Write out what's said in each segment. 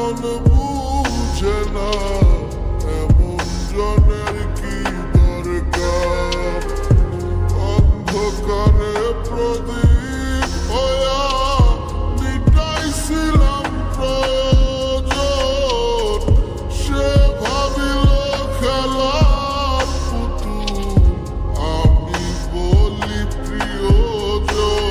মন বুঝে না এমন জনের কি দরকার। অন্ধকারে প্রদীপ হয়া মিটাইছিলাম প্রয়োজন, সে ভাবিল খেলার পুতুল, আমি বলি প্রিয়জন।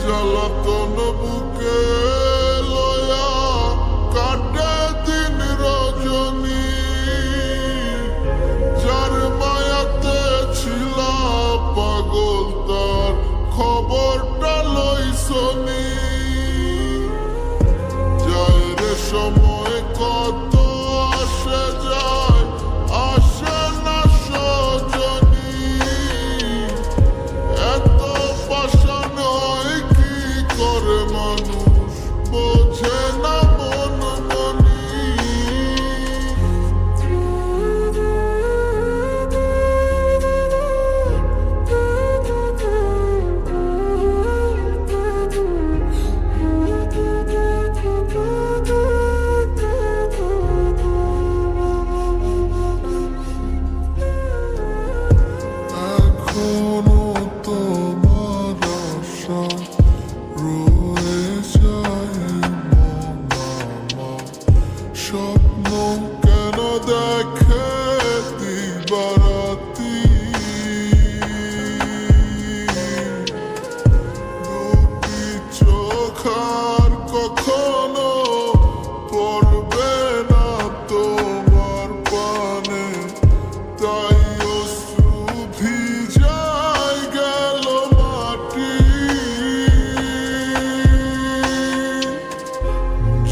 জ্বালাতন বুকে লয়া কাটে দিন রজনী, যার মায়াতে ছিলা পাগল তার খবরটা লইছনি। যায় রে সময় কত আসে যায়, আসে না সজনী। এত পাষাণ হয় কি করে মানুষ, বোঝে না মন মনি। এখনো তোমার আশা রয়ে যায় মন আমার, স্বপ্ন কেন দেখে দিবারাতি। দুটি চোখ আর কখনো পড়বে না তোমার পানে, তাই অশ্রু ভিজায় গেল মাটি।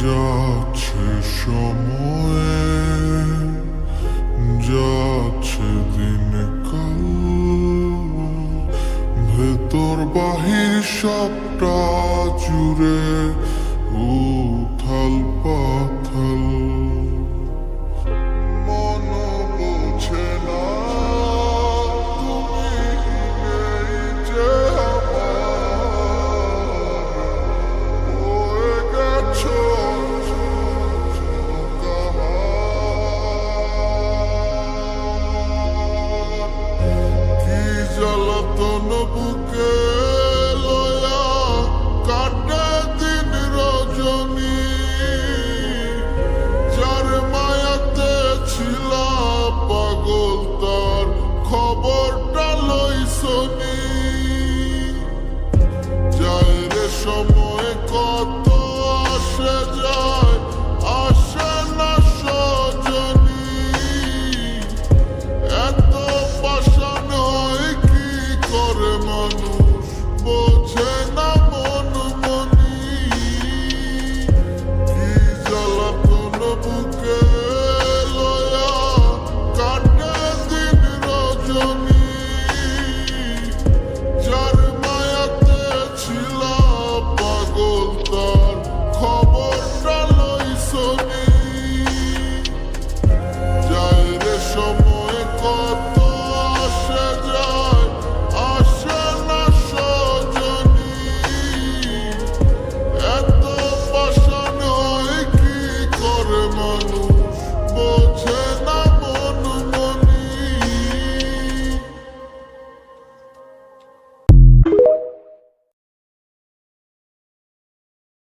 যাচ্ছে সময়ে যাচ্ছে দিন কাল, ভেতর বাহির সবটা জুড়ে উথাল পাথাল। মন বোঝে না তুমি নেই যে আমার, হয়ে গেছো কি জ্বালাতন বুকে লয়া কাটে দিন রজনী, যার মায়াতে ছিলা পাগল তার খবরটা লইছনি। যায় রে সময় কত আসে যায়, আসে না সজনী। এত পাষাণ হয় কি করে মানুষ, বোঝে না মন মনি। কি জ্বালাতন বুকে লয়া কাটে দিন রজনী, যার মায়াতে ছিলা পাগল তার খবরটা লইছনি। যায় রে সময় কত